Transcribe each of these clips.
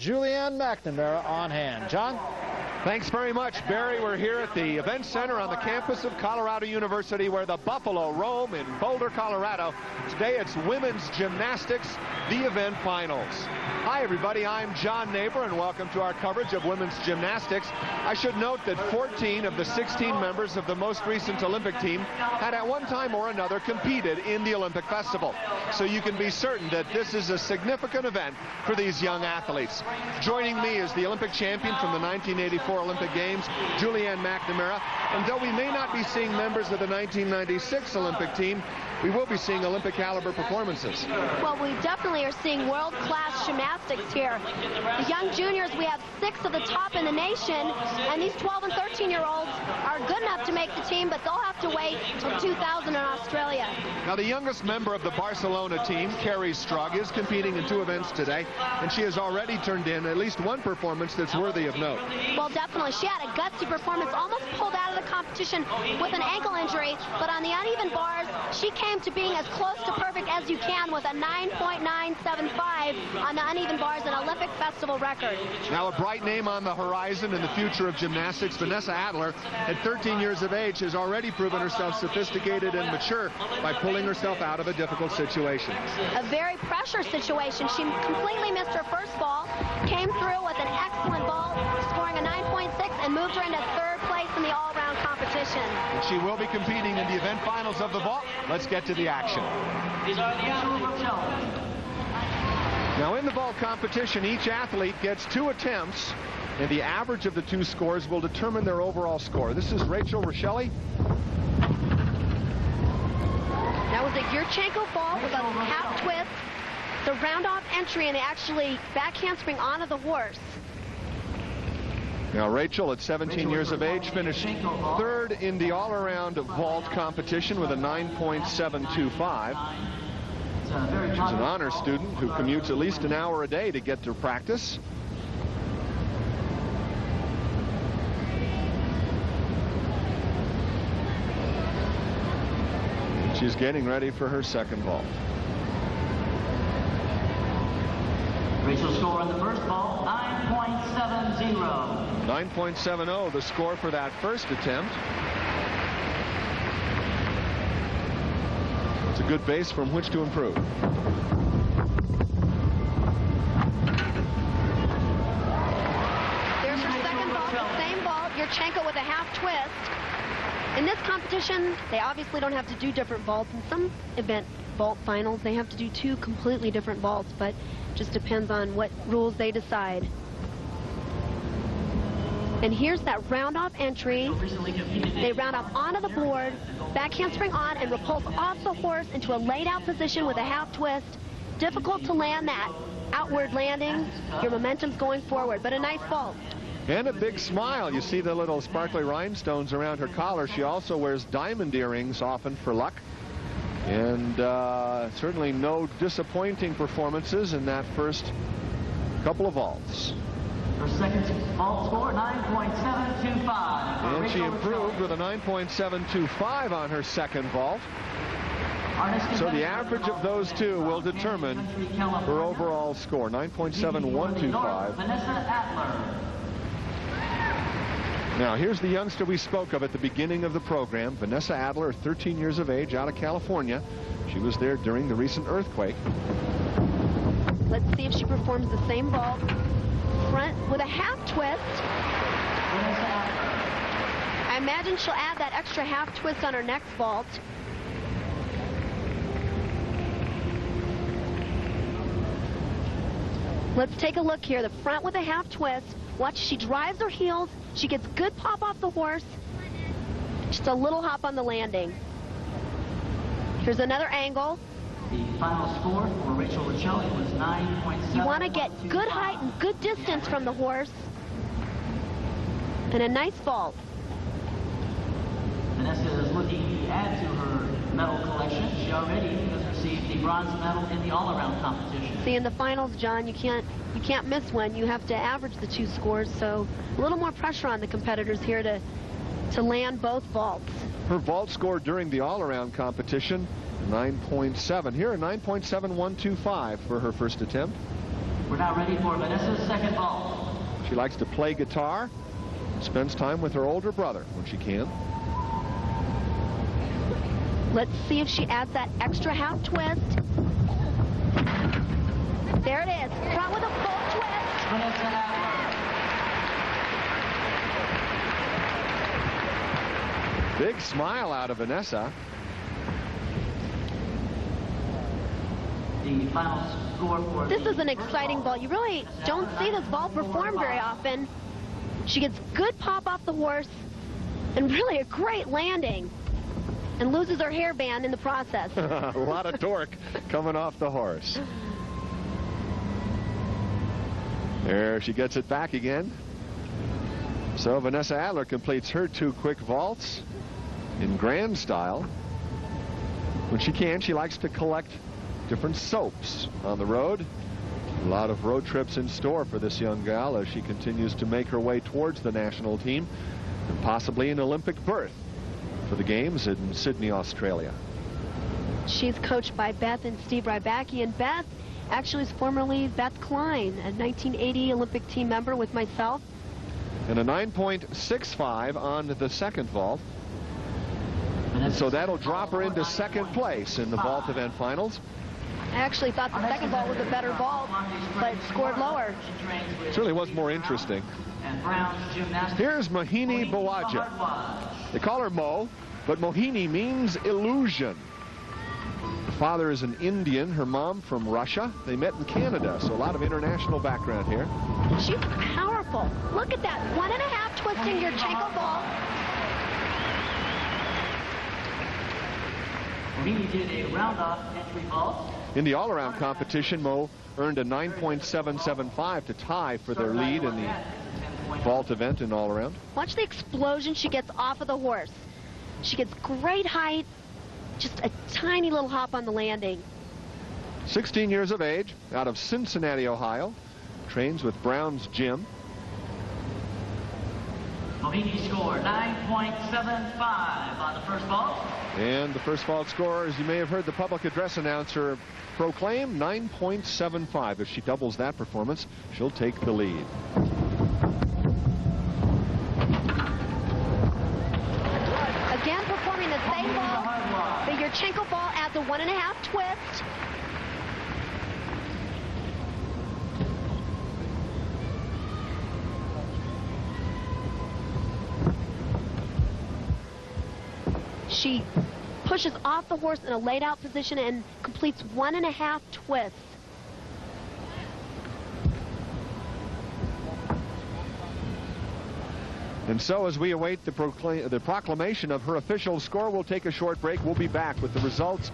Julianne McNamara on hand. John? Thanks very much, Barry. We're here at the Event Center on the campus of Colorado University, where the Buffalo roam in Boulder, Colorado. Today it's women's gymnastics, the event finals. Hi, everybody. I'm John Neighbor, and welcome to our coverage of women's gymnastics. I should note that 14 of the 16 members of the most recent Olympic team had at one time or another competed in the Olympic Festival. So you can be certain that this is a significant event for these young athletes. Joining me is the Olympic champion from the 1984 Olympic Games, Julianne McNamara. And though we may not be seeing members of the 1996 Olympic team, we will be seeing Olympic caliber performances. Well, we definitely are seeing world-class gymnastics here. The young juniors, we have 6 of the top in the nation, and these 12 and 13-year-olds are good enough to make the team, but they'll have to wait till 2000 in Australia. Now, the youngest member of the Barcelona team, Carrie Strug, is competing in 2 events today, and she has already turned in at least 1 performance that's worthy of note. Well, definitely. She had a gutsy performance, almost pulled out of the competition with an ankle injury, but on the uneven bars, she came to being as close to perfect as you can with a 9.975 on the uneven bars, an Olympic Festival record. Now, a bright name on the horizon in the future of gymnastics, Vanessa Adler, at 13 years of age, has already proven herself sophisticated and mature by pulling herself out of a difficult situation. A very pressure situation. She completely missed her first ball, came through with an excellent ball, scoring a 9.6, and moved her into 3rd place in the all-around competition. And she will be competing in the event finals of the vault. Let's get to the action. Now, in the vault competition, each athlete gets 2 attempts, and the average of the 2 scores will determine their overall score. This is Rachel Rochelli. That was a Yurchenko vault with a half twist, the round-off entry, and they actually back handspring onto the horse. Now, Rachel, at 17 years of age, finished 3rd in the all-around vault competition with a 9.725. She's an honor student who commutes at least an hour a day to get to practice. She's getting ready for her 2nd vault. Rachel's score on the first vault, 9.70. 9.70, the score for that first attempt. It's a good base from which to improve. There's her 2nd vault, the same vault, Yurchenko with a half twist. In this competition, they obviously don't have to do different vaults. In some event vault finals, they have to do 2 completely different vaults, but just depends on what rules they decide. And here's that round-off entry. They round off onto the board, back handspring on, and repulse off the horse into a laid-out position with a half twist. Difficult to land that outward landing. Your momentum's going forward, but a nice vault. And a big smile. You see the little sparkly rhinestones around her collar. She also wears diamond earrings, often for luck. And certainly no disappointing performances in that first couple of vaults. Her 2nd vault score, 9.725. And she improved with a 9.725 on her 2nd vault. So the average of those 2 will determine her overall score, 9.7125. Vanessa Adler. Now, here's the youngster we spoke of at the beginning of the program, Vanessa Adler, 13 years of age, out of California. She was there during the recent earthquake. Let's see if she performs the same vault. Front with a half twist. I imagine she'll add that extra half twist on her next vault. Let's take a look here. The front with a half twist. Watch, she drives her heels. She gets good pop off the horse. Just a little hop on the landing. Here's another angle. The final score for Rachel Rochelli was 9.7. You want to get good height and good distance from the horse. And a nice vault. Vanessa is looking to add to her medal collection. She already has received the bronze medal in the all-around competition. See, in the finals, John, you can't miss one. You have to average the 2 scores, so a little more pressure on the competitors here to land both vaults. Her vault score during the all-around competition, 9.7. Here, a 9.7125 for her first attempt. We're now ready for Vanessa's second vault. She likes to play guitar, spends time with her older brother when she can. Let's see if she adds that extra half twist. There it is. Front with a full twist. Vanessa Adler. Big smile out of Vanessa. The final score for This is an exciting vault. You really don't see this vault performed very often. She gets good pop off the horse and really a great landing, and loses her hairband in the process. A lot of torque coming off the horse. There she gets it back again. So Vanessa Adler completes her 2 quick vaults in grand style. When she can, she likes to collect different soaps on the road. A lot of road trips in store for this young gal as she continues to make her way towards the national team and possibly an Olympic berth for the games in Sydney, Australia. She's coached by Beth and Steve Rybacki, and Beth actually was formerly Beth Klein, a 1980 Olympic team member with myself. And a 9.65 on the second vault. And so that'll drop her into second place in the vault event finals. I actually thought the second vault was a better vault, but scored lower. It certainly was more interesting. Here's Mohini Bawaja. They call her Mo, but Mohini means illusion. Her father is an Indian, her mom from Russia. They met in Canada, so a lot of international background here. She's powerful. Look at that. 1.5 twisting Yurchenko vault. Mohini did a round-off entry vault. In the all-around competition, Mo earned a 9.775 to tie for their lead in the vault event in all-around. Watch the explosion she gets off of the horse. She gets great height, just a tiny little hop on the landing. 16 years of age, out of Cincinnati, Ohio. Trains with Brown's Gym. Mohini scored 9.75 on the first vault. And the first vault score, as you may have heard the public address announcer proclaim, 9.75. If she doubles that performance, she'll take the lead. Again, performing the same vault. The Yurchenko vault adds a 1.5 twist. She pushes off the horse in a laid out position and completes 1.5 twists. And so as we await the proclamation of her official score, we'll take a short break. We'll be back with the results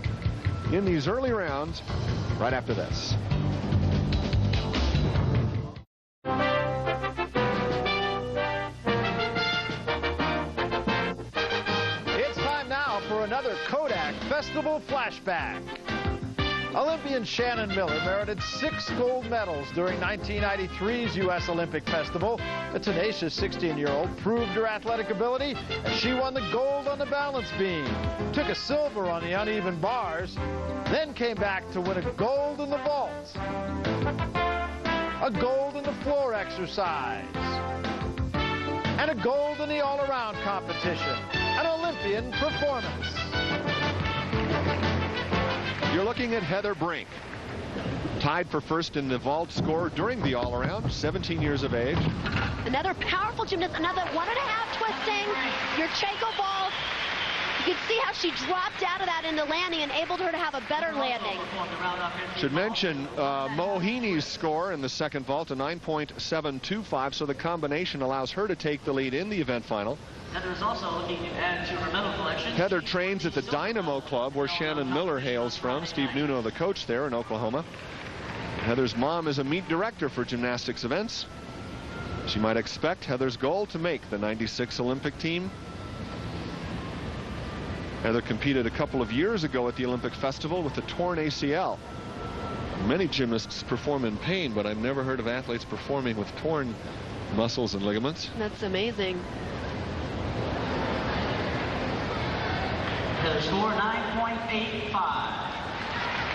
in these early rounds right after this. Another Kodak Festival flashback. Olympian Shannon Miller merited 6 gold medals during 1993's U.S. Olympic Festival. The tenacious 16-year-old proved her athletic ability as she won the gold on the balance beam, took a silver on the uneven bars, then came back to win a gold in the vault, a gold in the floor exercise, and a gold in the all-around competition. An Olympian performance. You're looking at Heather Brink, tied for first in the vault score during the all-around, 17 years of age. Another powerful gymnast, another 1.5 twisting Yurchenko vault. You can see how she dropped out of that into landing, and enabled her to have a better landing. Should mention Mohini's score in the second vault, a 9.725, so the combination allows her to take the lead in the event final. Heather is also looking to add to her medal collection. Heather trains at the Dynamo Club, where Shannon Miller hails from. Steve Nuno, the coach there in Oklahoma. Heather's mom is a meet director for gymnastics events. She might expect Heather's goal to make the '96 Olympic team. Heather competed a couple of years ago at the Olympic Festival with a torn ACL. Many gymnasts perform in pain, but I've never heard of athletes performing with torn muscles and ligaments. That's amazing. Heather score 9.85.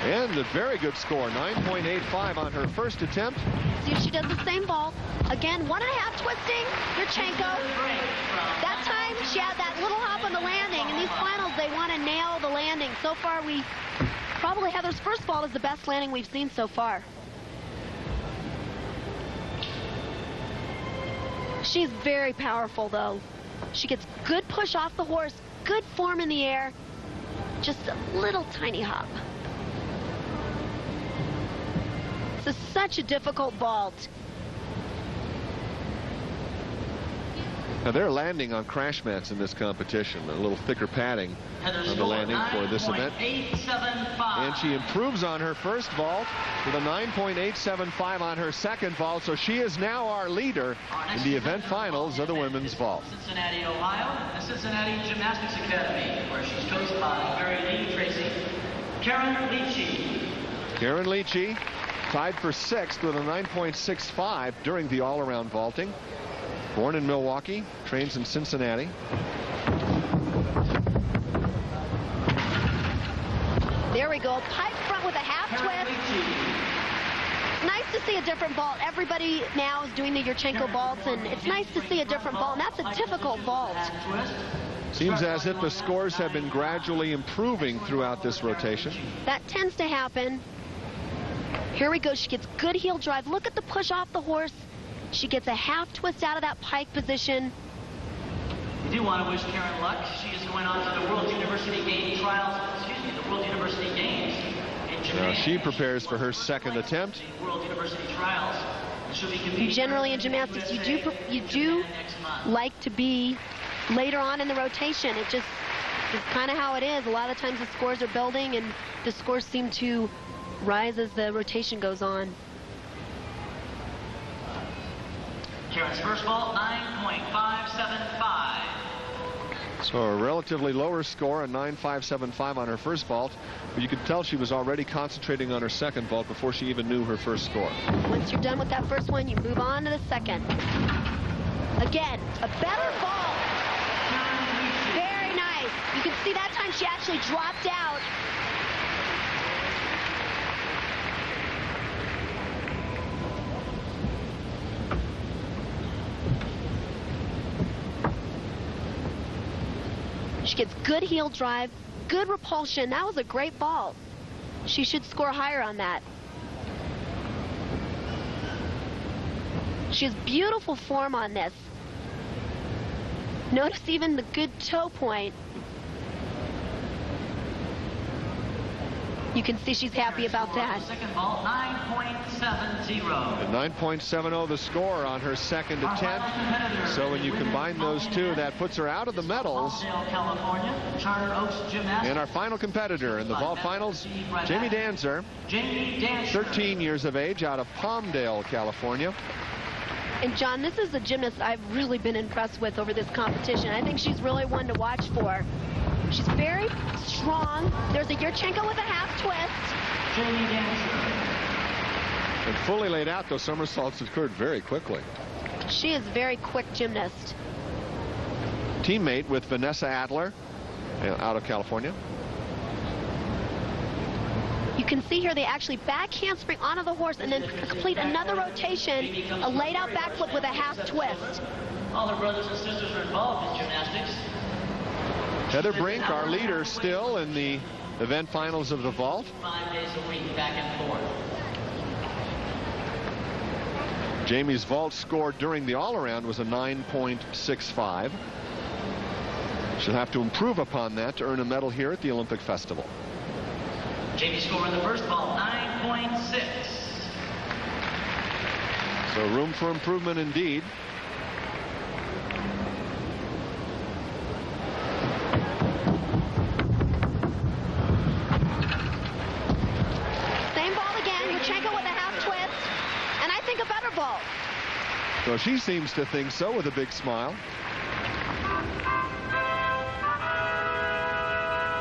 And a very good score, 9.85 on her first attempt. See if she does the same vault. Again, 1.5 twisting, Yurchenko. That time, she had that little hop on the landing. In these finals, they want to nail the landing. So far, probably Heather's first vault is the best landing we've seen so far. She's very powerful, though. She gets good push off the horse, good form in the air, just a little tiny hop. This is such a difficult vault. Now they're landing on crash mats in this competition, a little thicker padding on the landing for this event. And she improves on her first vault with a 9.875 on her second vault, so she is now our leader in the event finals of the women's vault. Cincinnati, Ohio, the Cincinnati Gymnastics Academy, where she's coached by Mary Lee Tracy. Karen Leachy. Karen Leachy tied for 6th with a 9.65 during the all-around vaulting. Born in Milwaukee, trains in Cincinnati. There we go. Pipe front with a half twist. Nice to see a different vault. Everybody now is doing the Yurchenko vaults, and it's nice to see a different vault, and that's a difficult vault. Seems as if the scores have been gradually improving throughout this rotation. That tends to happen. Here we go. She gets good heel drive. Look at the push off the horse. She gets a half twist out of that pike position. We do want to wish Karen luck. She is going on to the World University Games trials. The World University Games in Japan. Now she prepares for her second attempt. World University trials. She'll be competing. Generally in gymnastics, you do like to be later on in the rotation. It just is kind of how it is. A lot of times the scores are building, and the scores seem to rise as the rotation goes on. Karen's first vault, 9.575. So a relatively lower score, a 9.575 on her first vault, but you could tell she was already concentrating on her second vault before she even knew her first score. Once you're done with that first one, you move on to the second. Again, a better vault. Very nice. You can see that time she actually dropped out. She gets good heel drive, good repulsion. That was a great vault. She should score higher on that. She has beautiful form on this. Notice even the good toe point. You can see she's happy about that. Second vault, 9.70. And 9.70 the score on her second attempt. So when you combine those two, that puts her out of the medals. And our final competitor in the vault finals, Jamie Danzer, 13 years of age, out of Palmdale, California. And John, this is a gymnast I've really been impressed with over this competition. I think she's really one to watch for. She's very strong. There's a Yurchenko with a half twist. And fully laid out, those somersaults occurred very quickly. She is a very quick gymnast. Teammate with Vanessa Adler out of California. You can see here they actually back handspring onto the horse and then complete another rotation, a laid out backflip with a half twist. All her brothers and sisters are involved in gymnastics. Heather Brink, our leader still in the event finals of the vault. 5 days a week, back and forth. Jamie's vault score during the all-around was a 9.65. She'll have to improve upon that to earn a medal here at the Olympic Festival. Jamie's score in the first vault, 9.6. So room for improvement indeed. So she seems to think so with a big smile.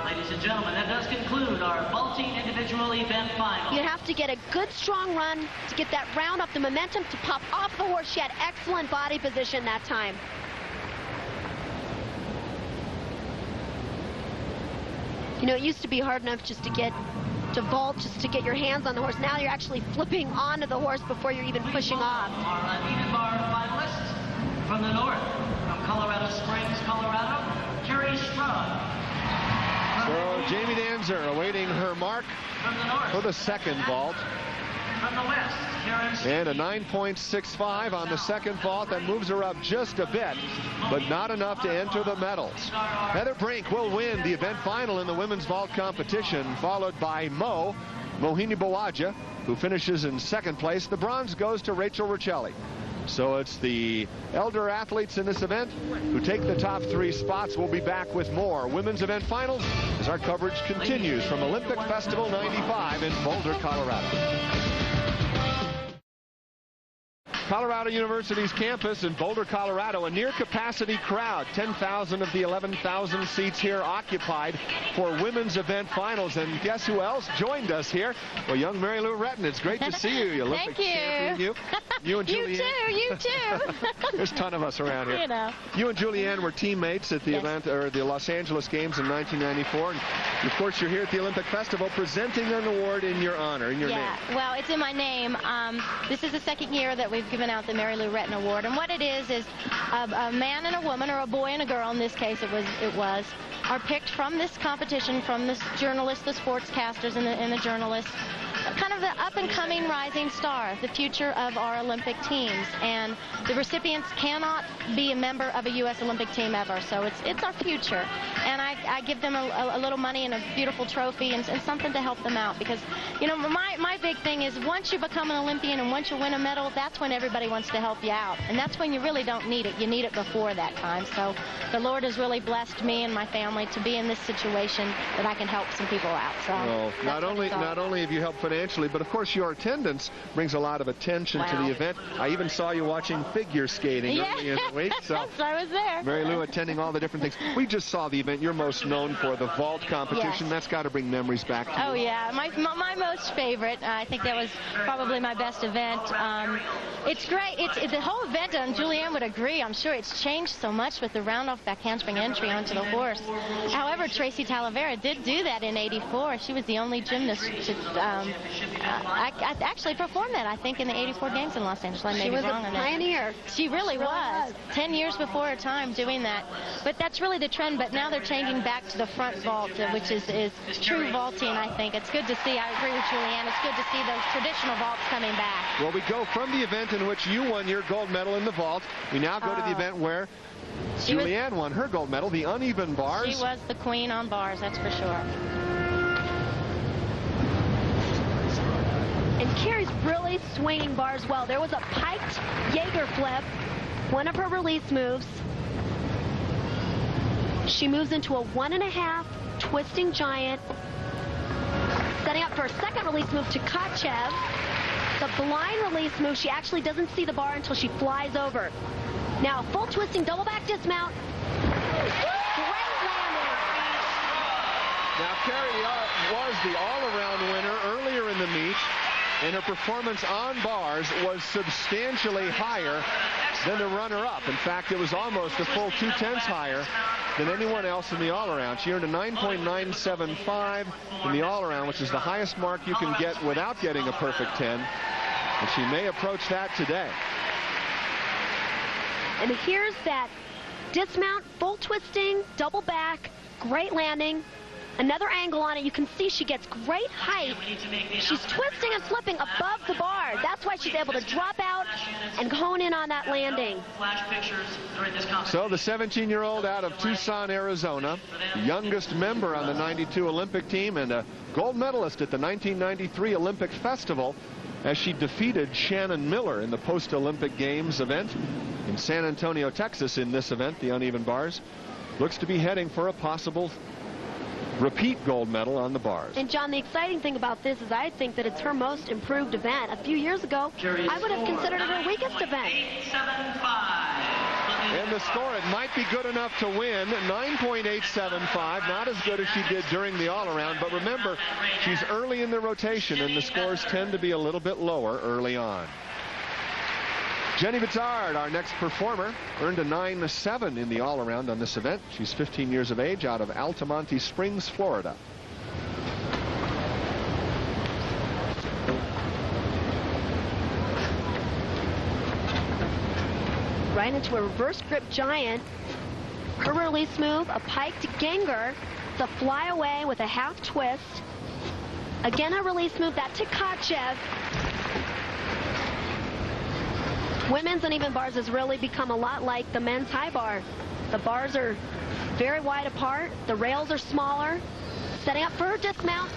Ladies and gentlemen, that does conclude our vaulting individual event final. You have to get a good strong run to get that round up, the momentum to pop off the horse. She had excellent body position that time. You know, it used to be hard enough just to get to vault just to get your hands on the horse. Now you're actually flipping onto the horse before you're even pushing off. Our uneven bar finalists from the north, from Colorado Springs, Colorado, Carrie Strong. So Jamie Danzer awaiting her mark From the north, for the second vault. from the west, Karen And a 9.65 on the second vault. That moves her up just a bit, but not enough to enter the medals. Heather Brink will win the event final in the women's vault competition, followed by Mohini Bawaja, who finishes in second place. The bronze goes to Rachel Riccelli. So it's the elder athletes in this event who take the top 3 spots. We'll be back with more women's event finals as our coverage continues from Olympic Festival 95 in Boulder, Colorado. Colorado University's campus in Boulder, Colorado, a near-capacity crowd. 10,000 of the 11,000 seats here occupied for women's event finals. And guess who else joined us here? Well, young Mary Lou Retton. It's great to see you. You look like champion. You and Julianne. You too. There's a ton of us around here. You know. You and Julianne were teammates at the event, or the Los Angeles Games in 1994. And of course, you're here at the Olympic Festival presenting an award in your honor, in your name. Well, it's in my name. This is the second year that we've given out the Mary Lou Retton Award, and what it is a man and a woman, or a boy and a girl in this case it was, are picked from this competition, from the journalists, the sportscasters, and the journalists, kind of the up-and-coming rising star, the future of our Olympic teams. And the recipients cannot be a member of a U.S. Olympic team ever, so it's our future. And I give them a little money and a beautiful trophy and something to help them out, because, you know, my big thing is once you become an Olympian and once you win a medal, that's when everybody wants to help you out. And that's when you really don't need it. You need it before that time. So the Lord has really blessed me and my family to be in this situation that I can help some people out. So well, not only have you helped financially, but of course your attendance brings a lot of attention to the event. I even saw you watching figure skating early in the week. So I was there. Mary Lou attending all the different things. We just saw the event you're most known for, the vault competition. Yes. That's got to bring memories back to you. Oh yeah, my most favorite. I think that was probably my best event. It's great. It's the whole event, and Julianne would agree, I'm sure it's changed so much with the round-off back handspring entry onto the horse. However, Tracy Talavera did do that in '84. She was the only gymnast to I actually performed that, I think, in the '84 games in Los Angeles. I may be wrong on that. She was a pioneer. She really was. 10 years before her time doing that. But that's really the trend. But now they're changing back to the front vault, which is true vaulting, I think. It's good to see. I agree with Julianne. It's good to see those traditional vaults coming back. Well, we go from the event in which you won your gold medal in the vault. We now go to the event where Julianne won her gold medal, the uneven bars. She was the queen on bars, that's for sure. And Carrie's really swinging bars well. There was a piked Jaeger flip, one of her release moves. She moves into a 1.5 twisting giant, setting up for a second release move to Kachev. The blind release move, she actually doesn't see the bar until she flies over. Now, full twisting double back dismount. Great landing. Now, Carrie was the all-around winner earlier in the meet, and her performance on bars was substantially higher than the runner-up. In fact, it was almost a full 2/10 higher than anyone else in the all-around. She earned a 9.975 in the all-around, which is the highest mark you can get without getting a perfect 10. And she may approach that today. And here's that dismount, full twisting, double back, great landing. Another angle on it. You can see she gets great height. She's twisting and flipping above the bar. That's why she's able to drop out and hone in on that landing. So the 17-year-old out of Tucson, Arizona, the youngest member on the '92 Olympic team and a gold medalist at the 1993 Olympic Festival, as she defeated Shannon Miller in the post-Olympic Games event in San Antonio, Texas. In this event, the uneven bars, looks to be heading for a possible repeat gold medal on the bars. And John, the exciting thing about this is I think that it's her most improved event. A few years ago, I would have considered it her weakest event. And the score, it might be good enough to win, 9.875, not as good as she did during the all-around, but remember, she's early in the rotation, and the scores tend to be a little bit lower early on. Jenny Bizzard, our next performer, earned a 9.7 in the all-around on this event. She's 15 years of age, out of Altamonte Springs, Florida. right into a reverse grip giant. Her release move, a piked Ganger, the fly away with a half twist. Again, a release move, that Tkachev. Women's uneven bars has really become a lot like the men's high bar. The bars are very wide apart. The rails are smaller. Setting up for her dismount.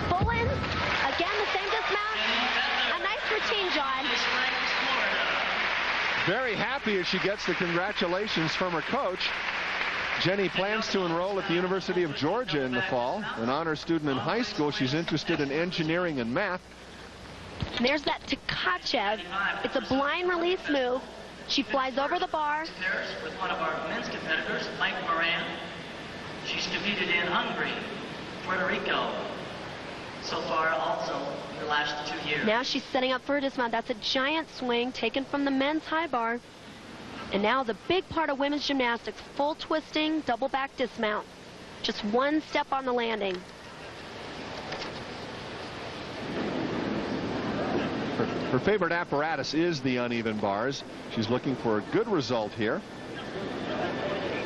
Full in. Again, the same dismount. A nice routine, John. Very happy as she gets the congratulations from her coach. Jenny plans to enroll at the University of Georgia in the fall. An honor student in high school, she's interested in engineering and math. And there's that Tkachev. It's a blind release move. She flies over the bar. With one of our men's competitors, Mike Moran. She's competed in Hungary, Puerto Rico, so far also in the last 2 years. Now she's setting up for her dismount. That's a giant swing taken from the men's high bar. And now the big part of women's gymnastics, full twisting, double back dismount. Just one step on the landing. Her favorite apparatus is the uneven bars. She's looking for a good result here.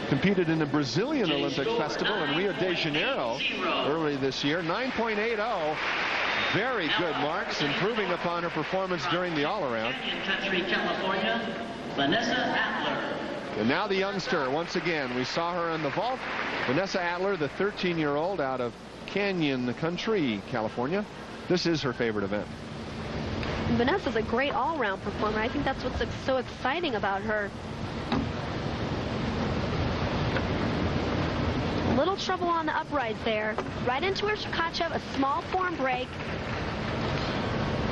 Competed in the Brazilian Olympic Festival in Rio de Janeiro early this year. 9.80. Very good marks, improving upon her performance during the all-around. Country, California, Vanessa Adler. And now the youngster, once again, we saw her in the vault. Vanessa Adler, the 13-year-old out of Canyon Country, California. This is her favorite event. Vanessa's a great all-round performer. I think that's what's so exciting about her. Little trouble on the uprights there. Right into her Tkachev, a small form break.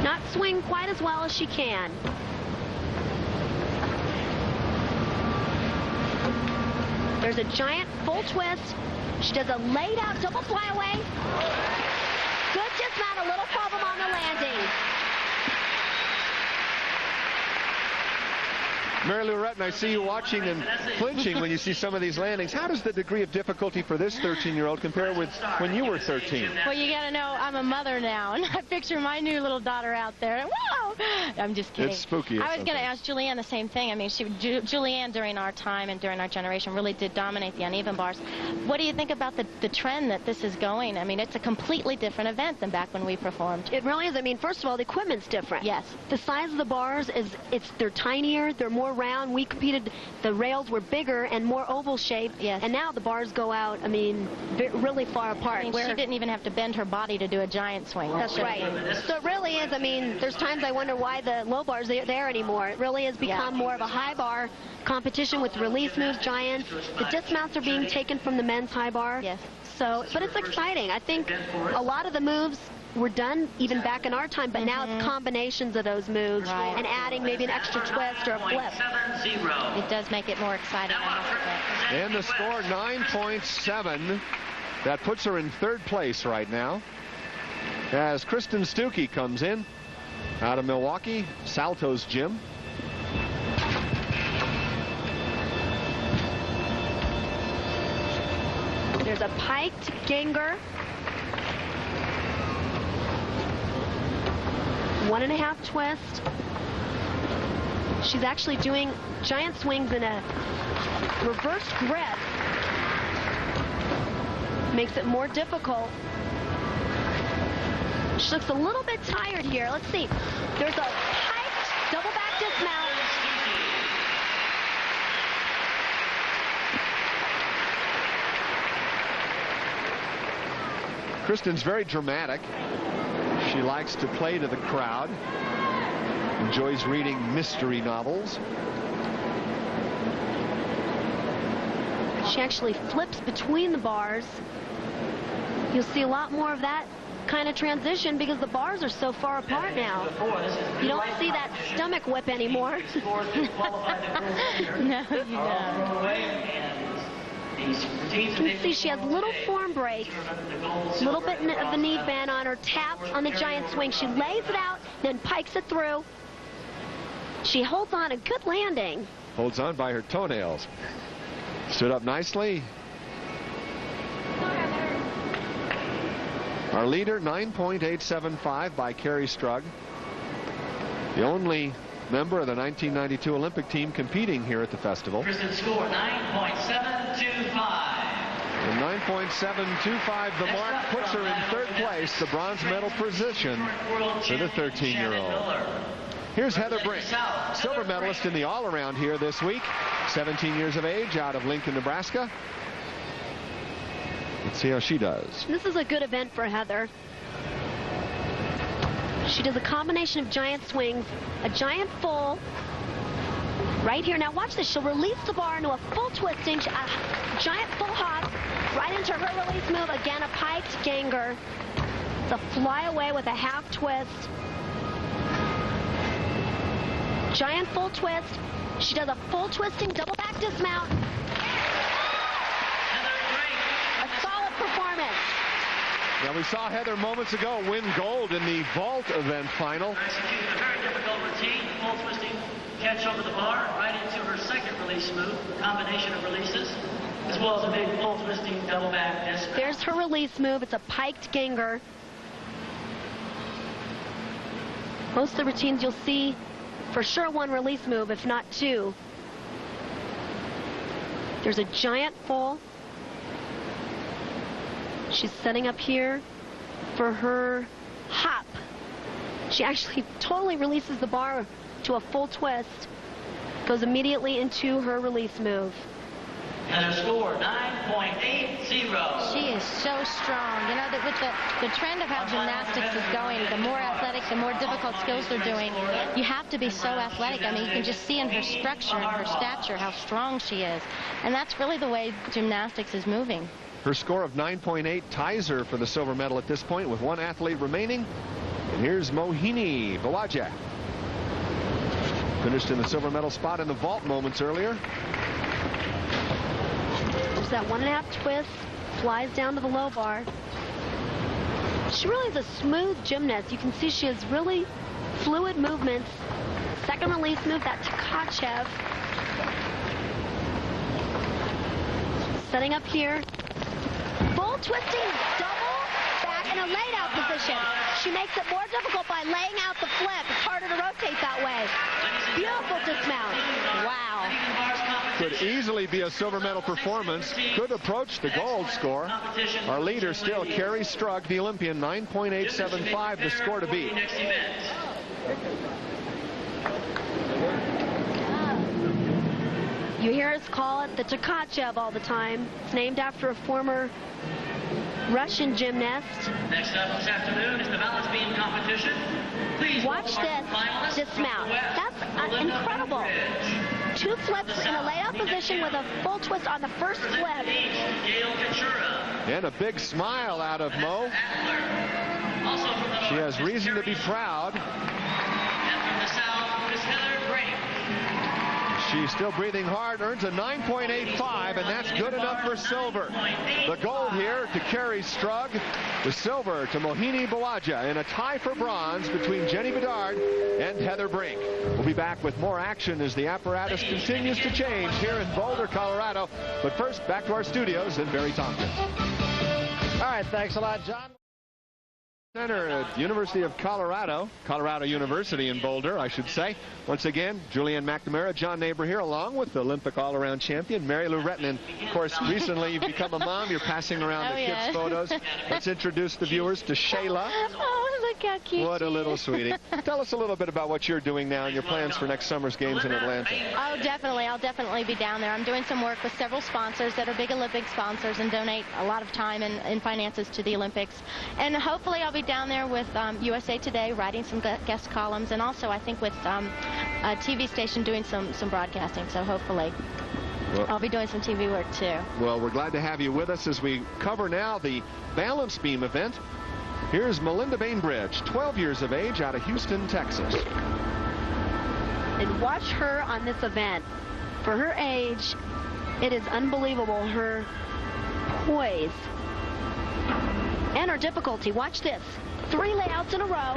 Not swing quite as well as she can. There's a giant full twist. She does a laid out double flyaway. Good dismount, a little problem on the landing. Mary Lou Retton, I see you watching and flinching when you see some of these landings. How does the degree of difficulty for this 13-year-old compare with when you were 13? Well, you got to know I'm a mother now, and I picture my new little daughter out there. Whoa! I'm just kidding. It's spooky. I was going to ask Julianne the same thing. I mean, Julianne during our time and during our generation really did dominate the uneven bars. What do you think about the trend that this is going? I mean, it's a completely different event than back when we performed. It really is. I mean, first of all, the equipment's different. Yes. The size of the bars they're tinier, they're more round. We competed, the rails were bigger and more oval shaped. Yes. And now the bars go out, I mean, really far apart. I mean, she didn't even have to bend her body to do a giant swing. That's right. So it really is, I mean, there's times I wonder why the low bars aren't there anymore. It really has become more of a high bar competition with release moves, giants. The dismounts are being taken from the men's high bar. Yes. So, but it's exciting. I think a lot of the moves were done even back in our time, but now it's combinations of those moves and adding maybe an extra twist or a flip. It does make it more exciting. And the score 9.7. That puts her in third place right now as Kristen Stuckey comes in out of Milwaukee, Salto's gym. There's a piked Ganger. 1.5 twist. She's actually doing giant swings in a reverse grip. Makes it more difficult. She looks a little bit tired here. Let's see. There's a piked double back dismount. Kristen's very dramatic. She likes to play to the crowd. Enjoys reading mystery novels. She actually flips between the bars. You'll see a lot more of that kind of transition because the bars are so far apart now. You don't see that stomach whip anymore. No, you don't. You can see she has little form breaks, a little bit of the knee bend on her, taps on the giant swing. She lays it out, then pikes it through. She holds on a good landing. Holds on by her toenails. Stood up nicely. Our leader, 9.875 by Carrie Strug. The only member of the 1992 Olympic team competing here at the festival. Kristen score 9.725. And 9.725, the mark puts her in third place, the bronze medal position for the 13-year-old. Here's Heather Brink, silver medalist in the all-around here this week, 17 years of age, out of Lincoln, Nebraska. Let's see how she does. This is a good event for Heather. She does a combination of giant swings, a giant full. Right here. Now watch this. She'll release the bar into a full twisting, a giant full hop, right into her release move. Again, a piked ganger. It's a flyaway with a half twist. Giant full twist. She does a full twisting double back dismount. A solid performance. Now we saw Heather moments ago win gold in the vault event final. Executed a very difficult routine, full twisting catch over the bar, right into her second release move, combination of releases, as well as a big full twisting double back disc. There's her release move. It's a piked ganger. Most of the routines you'll see for sure one release move, if not two. There's a giant full. She's setting up here for her hop. She actually totally releases the bar to a full twist. Goes immediately into her release move. And her score, 9.80. She is so strong. You know, that with the trend of how gymnastics is going, the more athletic, the more difficult skills they're doing, you have to be so athletic. I mean, you can just see in her structure and her stature how strong she is. And that's really the way gymnastics is moving. Her score of 9.8 ties her for the silver medal at this point with one athlete remaining. And here's Mohini Bawaja. Finished in the silver medal spot in the vault moments earlier. There's that 1.5 twist, flies down to the low bar. She really is a smooth gymnast. You can see she has really fluid movements. Second release move, that Tkachev. Setting up here. Full twisting double back in a laid out position. She makes it more difficult by laying out the flip. It's harder to rotate that way. Beautiful dismount. Wow. Could easily be a silver medal performance. Could approach the gold score. Our leader still, Carrie Strug, the Olympian, 9.875, the score to beat. You hear us call it the Tkachev all the time. It's named after a former Russian gymnast. Next up this afternoon is the balance beam competition. Please watch this dismount. That's incredible. Two flips in a layout position with a full twist on the first flip. And a big smile out of Mo. She has reason to be proud. And from the south is Heather Brink. She's still breathing hard, earns a 9.85, and that's good enough for silver. The gold here to Carrie Strug, the silver to Mohini Bawaja, and a tie for bronze between Jenny Bedard and Heather Brink. We'll be back with more action as the apparatus continues to change here in Boulder, Colorado. But first, back to our studios in Barry Tompkins. All right, thanks a lot, John. Center at University of Colorado University in Boulder, I should say. Once again, Julianne McNamara, John Neighbor here, along with the Olympic all-around champion, Mary Lou Retton. Of course, recently you've become a mom. You're passing around the kids' photos. Let's introduce the viewers to Shayla. Oh, look how cute. What a little sweetie. Tell us a little bit about what you're doing now and your plans for next summer's games in Atlanta. Oh, definitely. I'll definitely be down there. I'm doing some work with several sponsors that are big Olympic sponsors and donate a lot of time and finances to the Olympics. And hopefully I'll be down there with USA Today writing some guest columns, and also I think with a TV station doing some broadcasting. So hopefully I'll be doing some TV work too. Well, we're glad to have you with us as we cover now the balance beam event. Here's Melinda Bainbridge, 12 years of age, out of Houston, Texas. And watch her on this event. For her age, it is unbelievable, her poise and her difficulty. Watch this. 3 layouts in a row.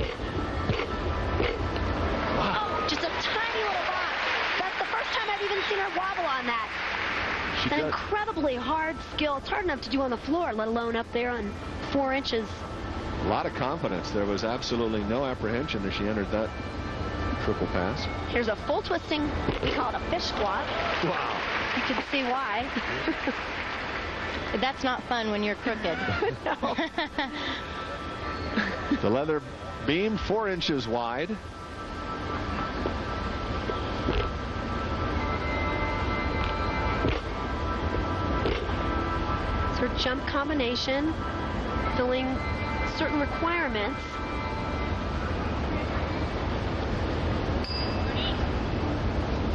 Wow. Oh, just a tiny little box. That's the first time I've even seen her wobble on that. An incredibly hard skill. It's hard enough to do on the floor, let alone up there on 4 inches. A lot of confidence. There was absolutely no apprehension as she entered that triple pass. Here's a full twisting. We call it a fish squat. Wow. You can see why. That's not fun when you're crooked. No. The leather beam 4 inches wide. It's her jump combination, filling certain requirements.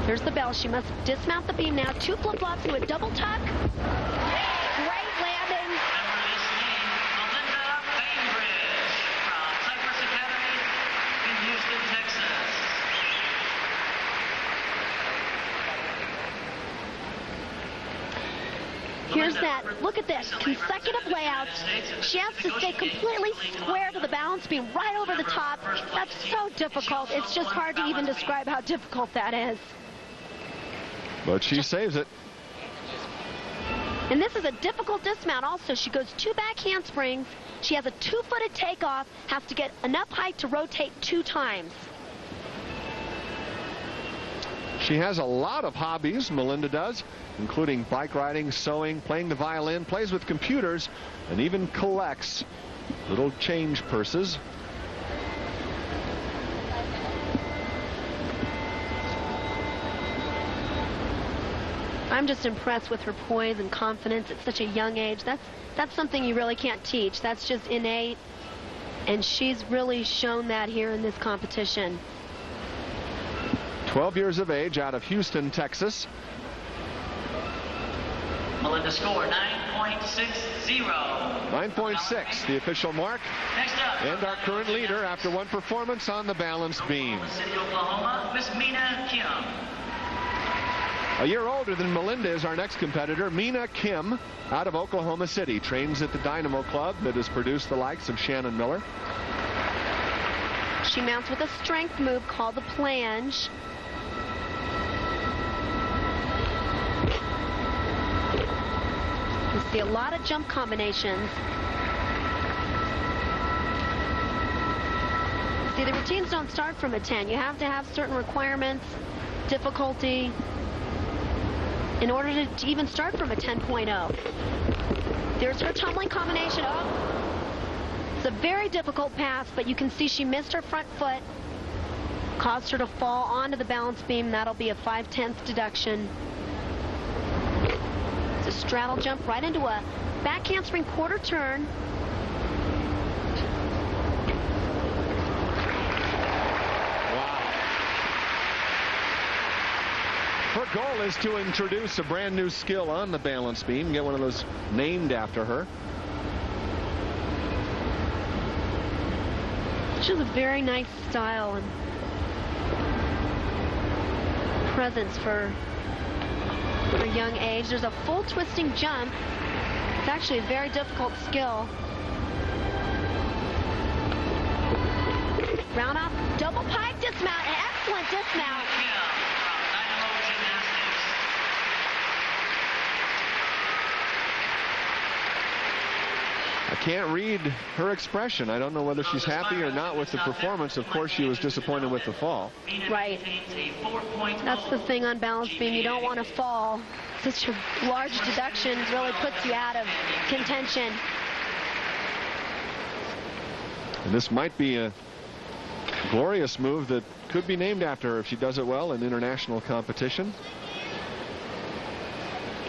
There's the bell. She must dismount the beam now. 2 flip-flops to a double tuck. Great landing. Here's that. Look at this. Consecutive layouts. She has to stay completely square to the balance beam right over the top. That's so difficult. It's just hard to even describe how difficult that is. But she saves it. And this is a difficult dismount also. She goes 2 back handsprings. She has a 2-footed takeoff, has to get enough height to rotate 2 times. She has a lot of hobbies, Melinda does, including bike riding, sewing, playing the violin, plays with computers, and even collects little change purses. I'm just impressed with her poise and confidence at such a young age. That's something you really can't teach. That's just innate. And she's really shown that here in this competition. 12 years of age, out of Houston, Texas. Melinda score 9.60. 9.6, the official mark. Next up, And our current leader after one performance on the balance beam. Oklahoma City, Oklahoma, Miss Mina Kim. A year older than Melinda is our next competitor, Mina Kim, out of Oklahoma City. Trains at the Dynamo Club that has produced the likes of Shannon Miller. She mounts with a strength move called the planche. You see a lot of jump combinations. See, the routines don't start from a 10. You have to have certain requirements, difficulty, in order to even start from a 10.0. There's her tumbling combination. Oh. It's a very difficult pass, but you can see she missed her front foot, caused her to fall onto the balance beam. That'll be a 5/10 deduction. It's a straddle jump right into a back handspring quarter turn. Her goal is to introduce a brand new skill on the balance beam, get one of those named after her. She has a very nice style and presence for a young age. There's a full twisting jump. It's actually a very difficult skill. Round off, double pike dismount, an excellent dismount. I can't read her expression. I don't know whether she's happy or not with the performance. Of course, she was disappointed with the fall. Right. That's the thing on balance beam. You don't want to fall. Such a large deduction really puts you out of contention. And this might be a glorious move that could be named after her if she does it well in international competition.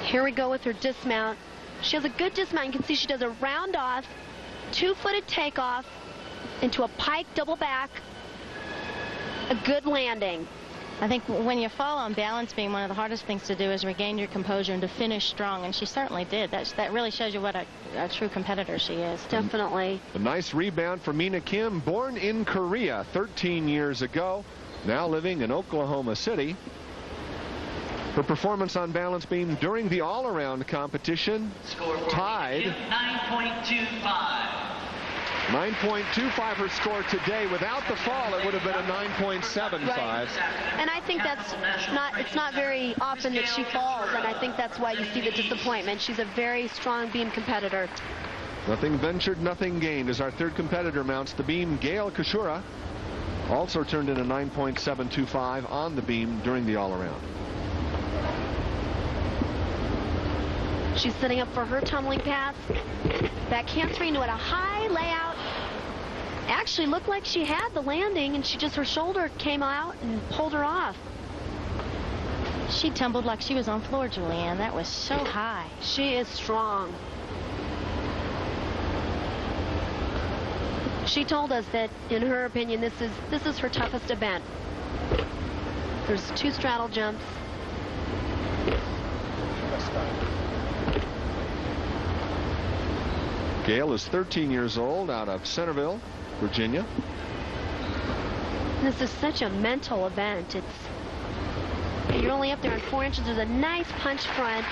Here we go with her dismount. She has a good dismount. You can see she does a round off, 2-footed takeoff into a pike double back. A good landing. I think when you fall on balance beam, one of the hardest things to do is regain your composure and to finish strong, and she certainly did. That really shows you what a true competitor she is. Definitely. A nice rebound for Mina Kim, born in Korea 13 years ago, now living in Oklahoma City. Her performance on balance beam during the all-around competition tied 9.25. 9.25 her score today. Without the fall, it would have been a 9.75. Right. And I think it's not very often that she falls, and I think that's why you see the disappointment. She's a very strong beam competitor. Nothing ventured, nothing gained as our third competitor mounts the beam, Gail Kashura. Also turned in a 9.725 on the beam during the all-around. She's setting up for her tumbling pass. Back handspring at a high layout. Actually looked like she had the landing, and her shoulder came out and pulled her off. She tumbled like she was on floor, Julianne. That was so high. She is strong. She told us that, in her opinion, this is her toughest event. There's 2 straddle jumps. Gail is 13 years old, out of Centerville, Virginia. This is such a mental event. You're only up there on 4 inches. There's a nice punch front.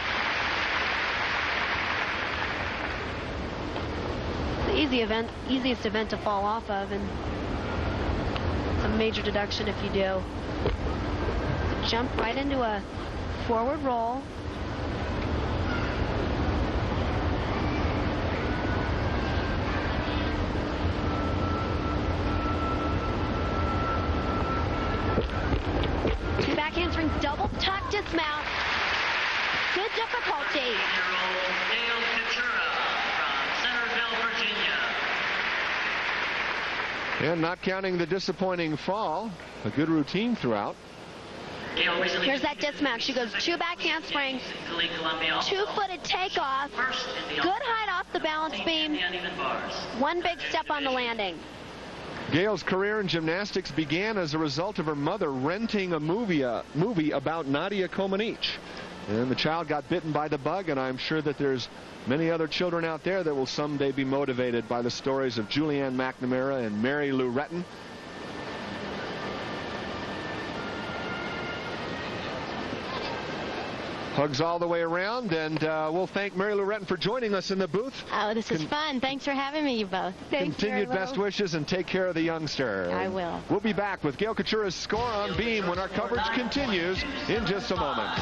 The easiest event to fall off of, and it's a major deduction if you do. So jump right into a forward roll. Two back handspring, double tuck dismount. Good difficulty. And not counting the disappointing fall, a good routine throughout. Here's that dismount. She goes 2 back handsprings, 2-footed takeoff, good height off the balance beam, 1 big step on the landing. Gail's career in gymnastics began as a result of her mother renting a movie about Nadia Comaneci. And the child got bitten by the bug, and I'm sure that there's many other children out there that will someday be motivated by the stories of Julianne McNamara and Mary Lou Retton. Hugs all the way around, and we'll thank Mary Lou Retton for joining us in the booth. Oh, this is fun. Thanks for having me, you both. Continued best wishes, and take care of the youngster. I will. We'll be back with Gail Couture's score on beam when our coverage continues in just a moment.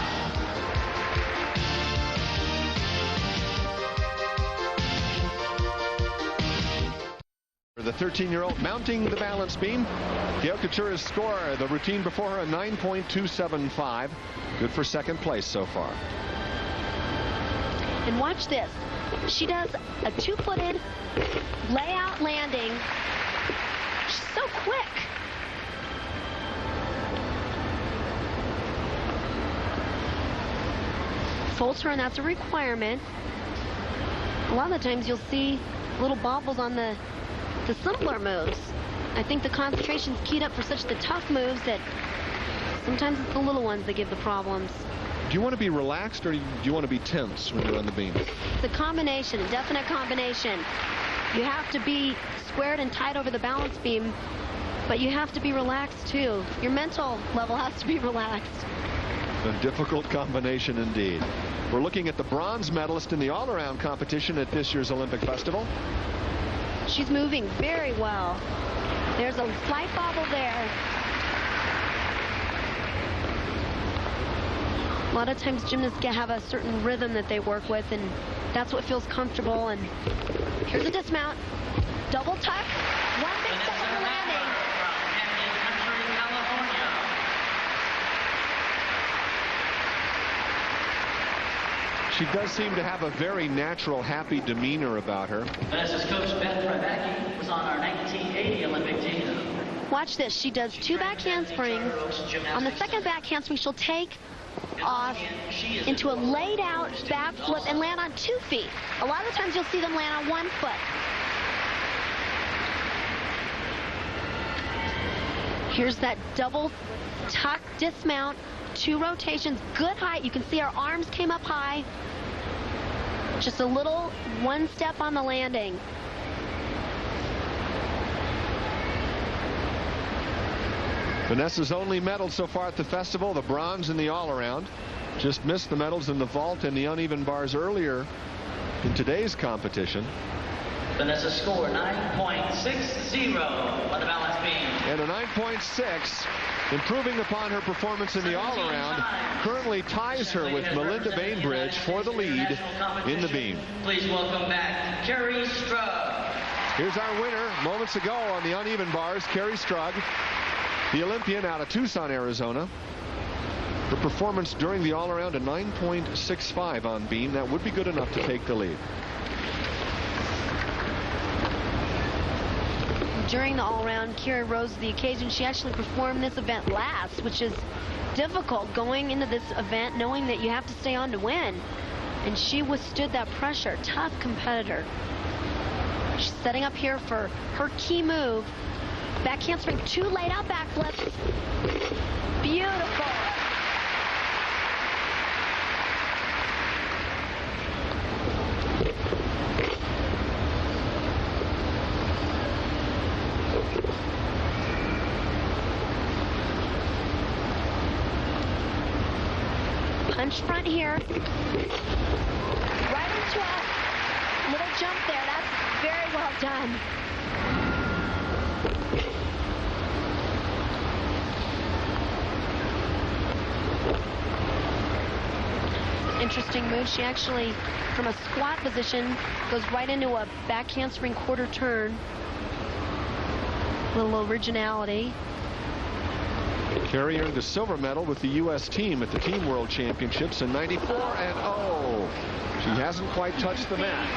The 13-year-old mounting the balance beam. Gail Couture's score, the routine before her, a 9.275. Good for second place so far. And watch this. She does a 2-footed layout landing. She's so quick. Full turn, that's a requirement. A lot of the times you'll see little bobbles on the simpler moves. I think the concentration's keyed up for such the tough moves that sometimes it's the little ones that give the problems. Do you want to be relaxed, or do you want to be tense when you're on the beam? It's a combination, a definite combination. You have to be squared and tight over the balance beam, but you have to be relaxed too. Your mental level has to be relaxed. A difficult combination indeed. We're looking at the bronze medalist in the all-around competition at this year's Olympic Festival. She's moving very well. There's a slight bobble there. A lot of times gymnasts have a certain rhythm that they work with, and that's what feels comfortable. And here's a dismount. Double tuck. 1 big step on the landing. She does seem to have a very natural, happy demeanor about her. Vanessa's coach, Beth Rybacki, was on our 1980 Olympic team. Watch this. She does 2 back handsprings. On the second back handspring, she'll take off into a laid out back flip and land on 2 feet. A lot of times you'll see them land on 1 foot. Here's that double tuck dismount, 2 rotations, good height. You can see our arms came up high. Just a little 1 step on the landing. Vanessa's only medal so far at the festival, the bronze in the all-around. Just missed the medals in the vault and the uneven bars earlier in today's competition. Vanessa's score, 9.60 on the balance beam. And a 9.6, improving upon her performance in the all-around, currently ties her with Melinda Bainbridge for the lead in the beam. Please welcome back Carrie Strug. Here's our winner moments ago on the uneven bars, Carrie Strug. The Olympian out of Tucson, Arizona. Her performance during the all-around, a 9.65 on beam. That would be good enough to take the lead. During the all-around, Kira rose to the occasion. She actually performed this event last, which is difficult going into this event knowing that you have to stay on to win. And she withstood that pressure. Tough competitor. She's setting up here for her key move. Back handspring, 2 laid out backflips. Beautiful. Punch front here. Right into a little jump there. That's very well done. Interesting move. She actually, from a squat position, goes right into a back handspring quarter turn. A little originality. Carrie earned a silver medal with the U.S. team at the Team World Championships in '94, and oh, she hasn't quite touched the mat.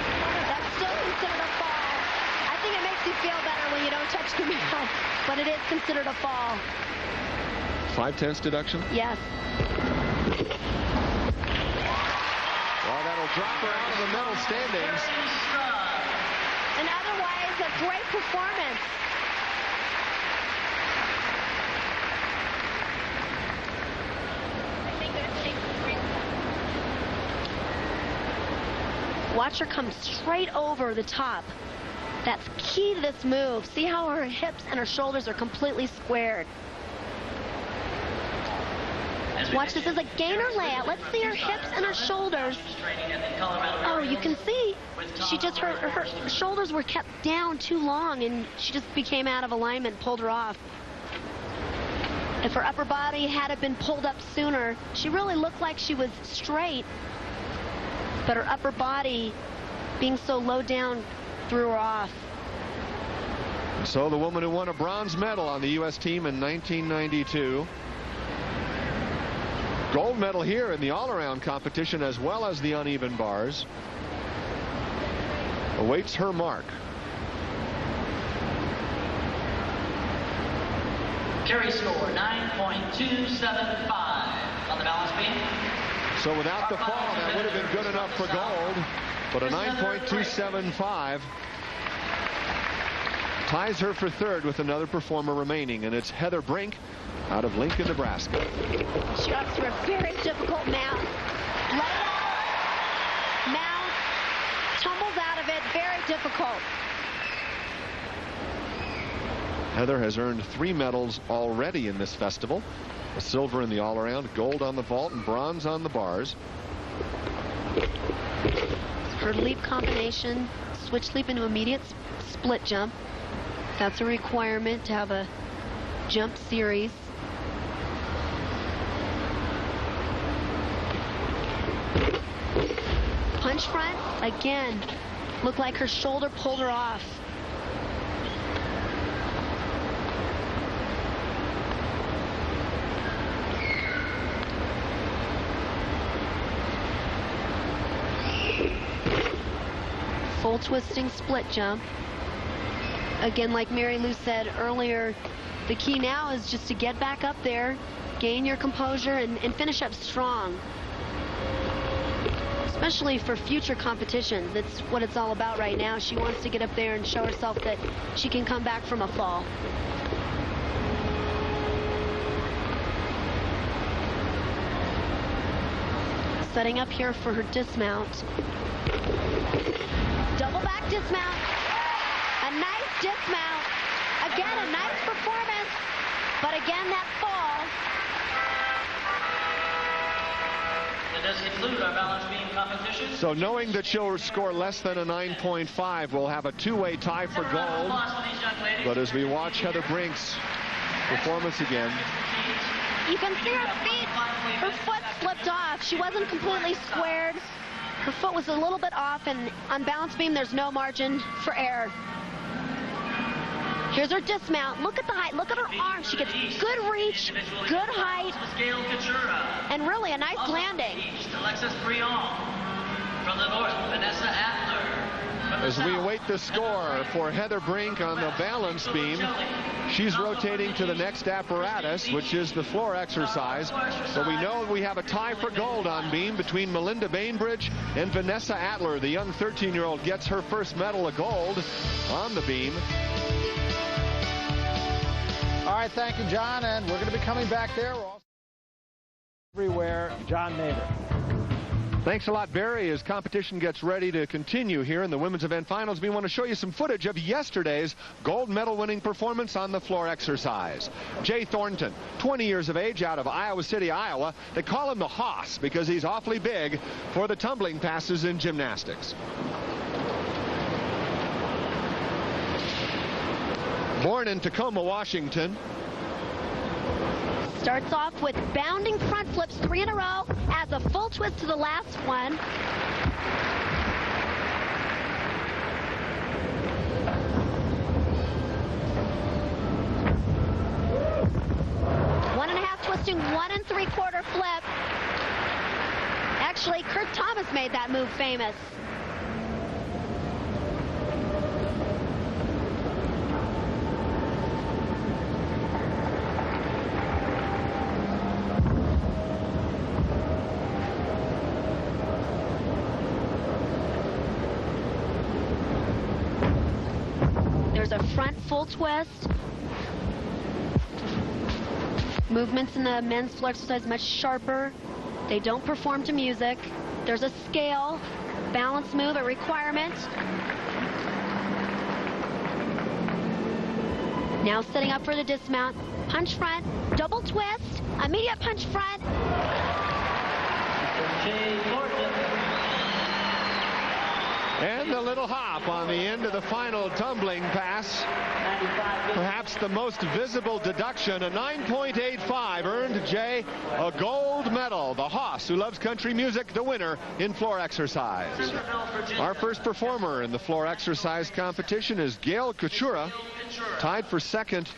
That's still considered a fall. I think it makes you feel better when you don't touch the mat, but it is considered a fall. 5/10 deduction? Yes. Well, that'll drop her out of the medal standings. In other ways, a great performance. Watch her come straight over the top. That's key to this move. See how her hips and her shoulders are completely squared. Watch, this is a gainer layout. Let's see her hips and her shoulders. Oh, you can see she just, her shoulders were kept down too long and she just became out of alignment, pulled her off. If her upper body had been pulled up sooner, she really looked like she was straight, but her upper body being so low down threw her off. So the woman who won a bronze medal on the U.S. team in 1992. Gold medal here in the all-around competition as well as the uneven bars. Awaits her mark. Carry score 9.275 on the balance beam. So without the fall, that would have been good enough for gold, but a 9.275 ties her for third with another performer remaining, and it's Heather Brink out of Lincoln, Nebraska. She opts for a very difficult mount. Layout, mount, tumbles out of it, very difficult. Heather has earned 3 medals already in this festival. A silver in the all-around, gold on the vault, and bronze on the bars. Her leap combination, switch leap into immediate split jump. That's a requirement to have a jump series. Punch front, again, looked like her shoulder pulled her off. Full twisting split jump. Again, like Mary Lou said earlier, the key now is just to get back up there, gain your composure, and finish up strong. Especially for future competitions. That's what it's all about right now. She wants to get up there and show herself that she can come back from a fall. Setting up here for her dismount. Double back dismount. A nice dismount. Again, a nice performance. But again, that fall. That does conclude our balance beam competition. So knowing that she'll score less than a 9.5, we'll have a two-way tie for gold. But as we watch Heather Brink's performance again, you can see her feet. Her foot slipped off. She wasn't completely squared. Her foot was a little bit off, and on balance beam, there's no margin for error. Here's her dismount. Look at the height. Look at her arm. She gets good reach, good height, and really a nice landing. Alexis Brion. From the north, Vanessa Adler. As we await the score for Heather Brink on the balance beam, she's rotating to the next apparatus, which is the floor exercise. So we know we have a tie for gold on beam between Melinda Bainbridge and Vanessa Adler. The young 13-year-old gets her first medal of gold on the beam. All right, thank you, John, and we're going to be coming back there. We're also everywhere, John Nader. Thanks a lot, Barry. As competition gets ready to continue here in the women's event finals, we want to show you some footage of yesterday's gold medal winning performance on the floor exercise. Jay Thornton, 20 years of age, out of Iowa City, Iowa. They call him the Hoss because he's awfully big for the tumbling passes in gymnastics. Born in Tacoma, Washington. Starts off with bounding front flips 3 in a row, adds a full twist to the last one. 1.5 twisting, 1 3/4 flip. Actually, Kurt Thomas made that move famous. There's a front full twist. Movements in the men's floor exercise much sharper. They don't perform to music. There's a scale, balance move, a requirement. Now setting up for the dismount. Punch front, double twist, immediate punch front. And a little hop on the end of the final tumbling pass. Perhaps the most visible deduction, a 9.85 earned Jay a gold medal. The Hoss, who loves country music, the winner in floor exercise. Our first performer in the floor exercise competition is Gail Kuchura, tied for second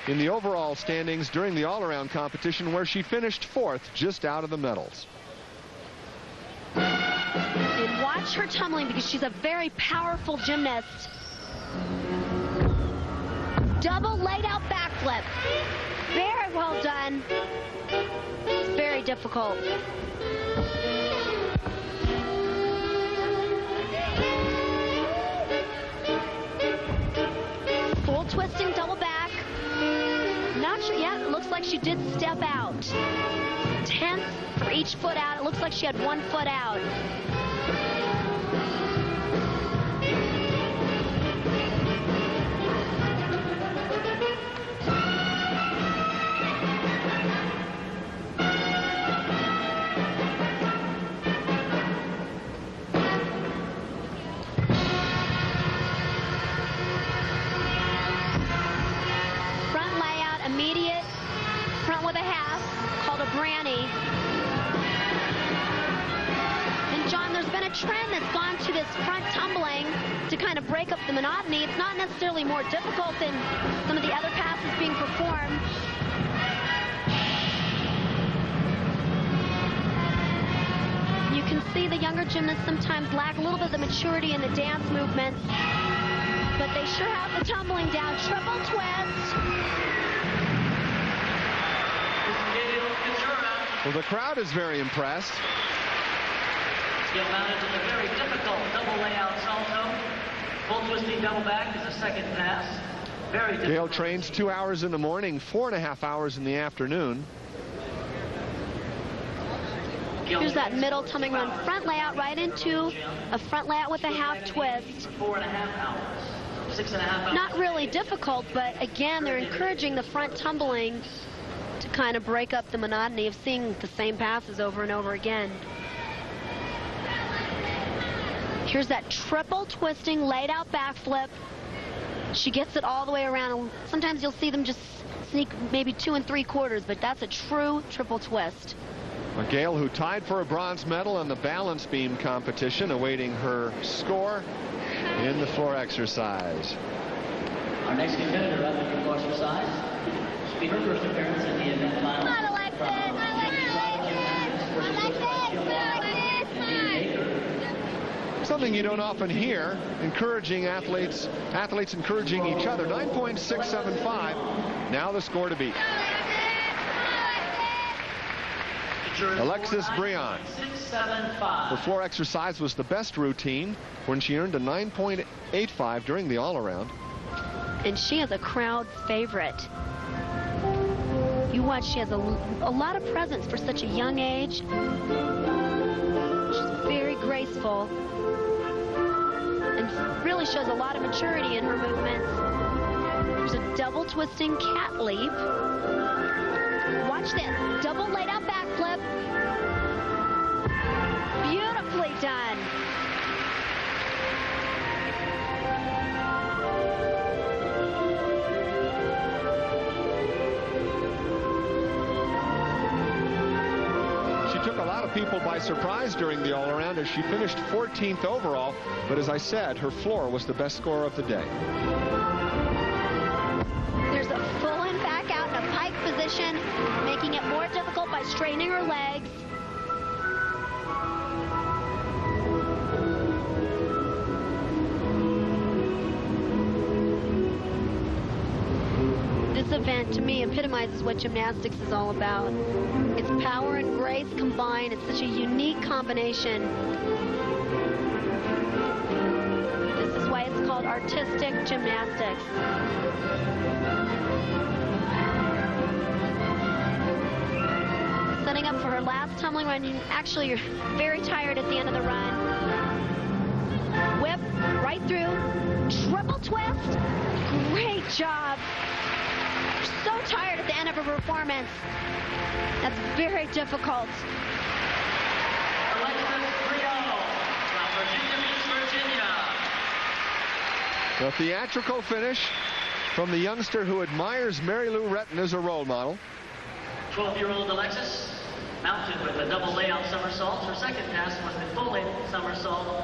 in the overall standings during the all-around competition, where she finished 4th, just out of the medals. And watch her tumbling because she's a very powerful gymnast. Double laid out backflip. Very well done. It's very difficult. Full twisting double back. Not sure yet. It looks like she did step out. 10th for each foot out. It looks like she had 1 foot out. Front layout, immediate, front with a half, called a Branny. And John, there's been a trend that's gone to this front tumbling to kind of break up the monotony. It's not necessarily more difficult than some of the other passes being performed. You can see the younger gymnasts sometimes lack a little bit of the maturity in the dance movements, but they sure have the tumbling down. Triple twist. Well, the crowd is very impressed. Skill mounted to the very difficult double layout salto. Full twisting double back is a second pass. Very difficult. Gail trains 2 hours in the morning, 4.5 hours in the afternoon. Here's that middle tumbling run front layout right into a front layout with a half twist. 4.5 hours. 6.5 hours. Not really difficult, but again, they're encouraging the front tumbling to kind of break up the monotony of seeing the same passes over and over again. Here's that triple twisting laid out backflip. She gets it all the way around. Sometimes you'll see them just sneak maybe 2 3/4, but that's a true triple twist. Gail, who tied for a bronze medal in the balance beam competition, awaiting her score in the floor exercise. Our next competitor up in your exercise should be her first appearance in the event final. I like this. Something you don't often hear, encouraging athletes encouraging each other. 9.675. Now the score to beat. Alexis Briand. Her floor exercise was the best routine when she earned a 9.85 during the all-around. And she is a crowd favorite. You watch, she has a lot of presence for such a young age. She's very graceful and really shows a lot of maturity in her movements. There's a double twisting cat leap. Watch this, double laid out backflip. Beautifully done. She took a lot of people by surprise during the all-around as she finished 14th overall, but as I said, her floor was the best score of the day. There's a full and back out in a pike position, making it more difficult by straightening her legs. This event, to me, epitomizes what gymnastics is all about. It's power and grace combined. It's such a unique combination. This is why it's called artistic gymnastics. Setting up for her last tumbling run. Actually, you're very tired at the end of the run. Whip right through. Triple twist. Great job. So tired at the end of her performance. That's very difficult. Alexis Briand from Virginia Beach, Virginia. A theatrical finish from the youngster who admires Mary Lou Retton as a role model. 12-year-old Alexis mounted with a double layout somersault. Her second pass was the full layout somersault,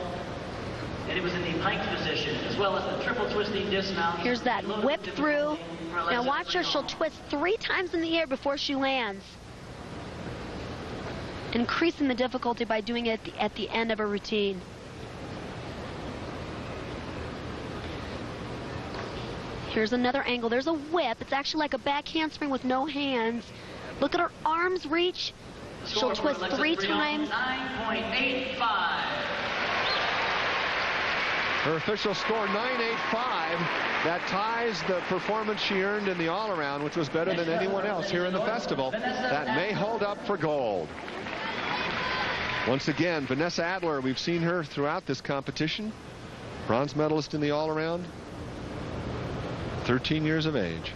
and it was in the pike position, as well as the triple twisting dismount. Here's that whip through. Now watch her, she'll twist 3 times in the air before she lands. Increasing the difficulty by doing it at the end of a routine. Here's another angle. There's a whip. It's actually like a back handspring with no hands. Look at her arms reach. She'll twist 3 times. 9.85. Her official score, 9.85. That ties the performance she earned in the all-around, which was better than anyone else here in the festival. That may hold up for gold. Once again, Vanessa Adler, we've seen her throughout this competition. Bronze medalist in the all-around. 13 years of age.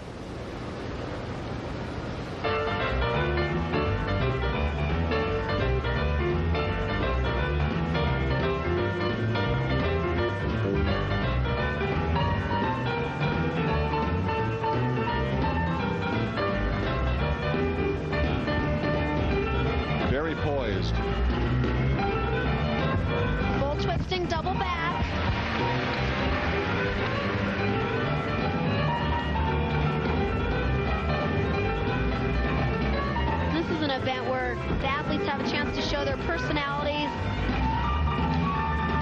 Very poised. Full twisting double back. This is an event where the athletes have a chance to show their personalities,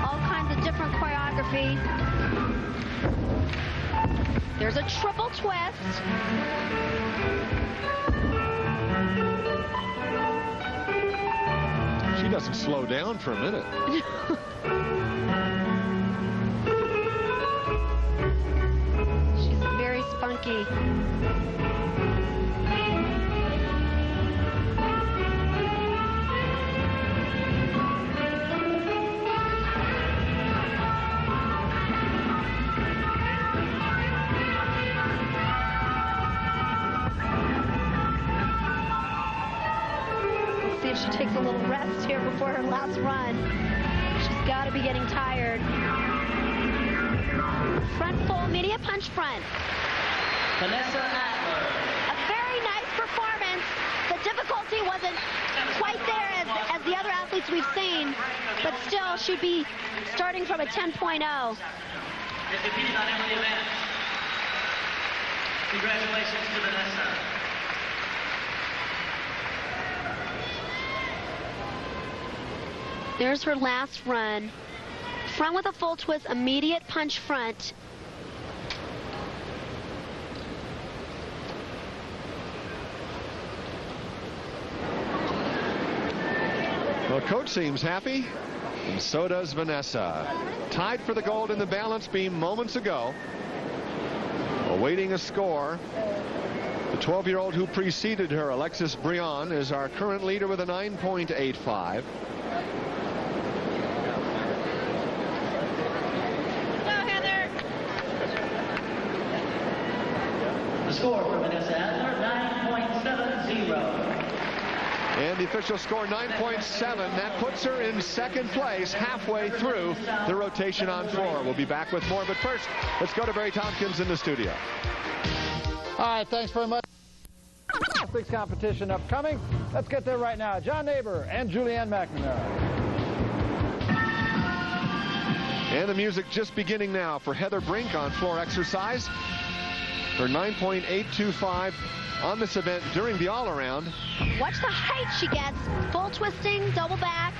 all kinds of different choreography. There's a triple twist. She doesn't slow down for a minute. She's very spunky. See if she takes a little rest here before her last run. She's got to be getting tired. Front full, immediate punch front. Vanessa Adler. A very nice performance. The difficulty wasn't quite there as the other athletes we've seen, but still she'd be starting from a 10.0. They competed on every event. Congratulations to Vanessa. There's her last run. Front with a full twist, immediate punch front. Well, coach seems happy, and so does Vanessa. Tied for the gold in the balance beam moments ago. Awaiting a score. The 12-year-old who preceded her, Alexis Brion, is our current leader with a 9.85. The score for Vanessa Adler, 9.70. And the official score, 9.7. That puts her in second place halfway through the rotation on floor. We'll be back with more, but first, let's go to Barry Tompkins in the studio. All right, thanks very much. Gymnastics competition upcoming. Let's get there right now. John Neighbor and Julianne McNamara. And the music just beginning now for Heather Brink on floor exercise. Her 9.825 on this event during the all-around. Watch the height she gets. Full twisting, double back.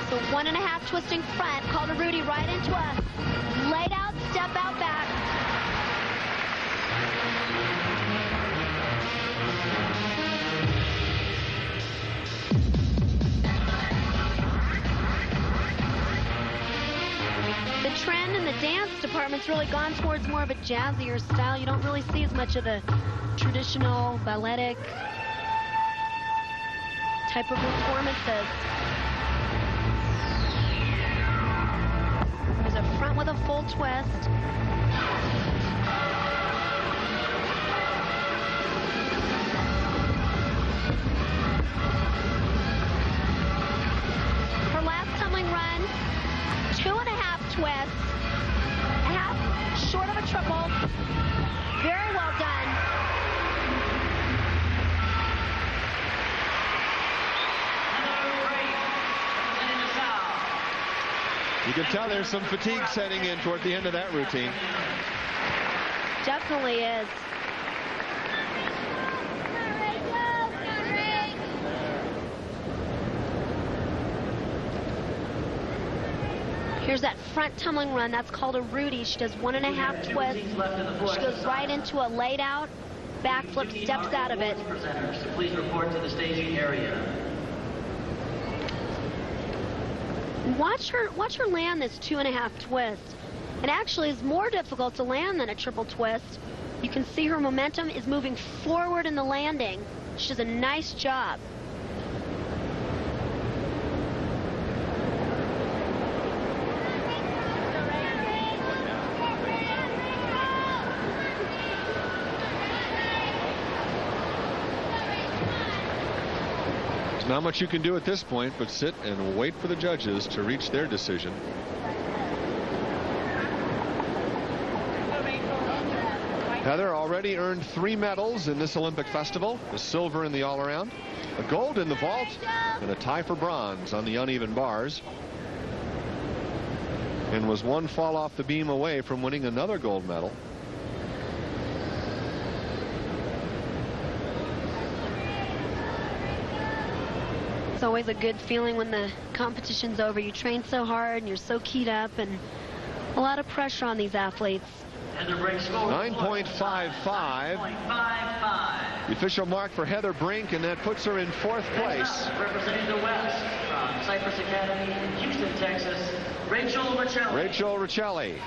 So 1.5 twisting front, called a Rudy right into a laid out, step out back. The trend in the dance department's really gone towards more of a jazzier style. You don't really see as much of the traditional balletic type of performances. There's a front with a full twist. Her last tumbling run, 2.5 twists, a half short of a triple. Very well done. You can tell there's some fatigue setting in toward the end of that routine. Definitely is. Here's that front tumbling run. That's called a Rudy. She does 1.5 twists. She goes right into a laid out backflip, steps out of it. So please report to the staging area. Watch her land this 2.5 twist. It actually is more difficult to land than a triple twist. You can see her momentum is moving forward in the landing. She does a nice job. Not much you can do at this point but sit and wait for the judges to reach their decision. Heather already earned 3 medals in this Olympic festival, a silver in the all-around, a gold in the vault, and a tie for bronze on the uneven bars, and was one fall off the beam away from winning another gold medal. It's always a good feeling when the competition's over. You train so hard and you're so keyed up, and a lot of pressure on these athletes. 9.55. The official mark for Heather Brink, and that puts her in 4th place. Representing the West from Cypress Academy in Houston, Texas, Rachel Riccelli. Rachel Riccelli,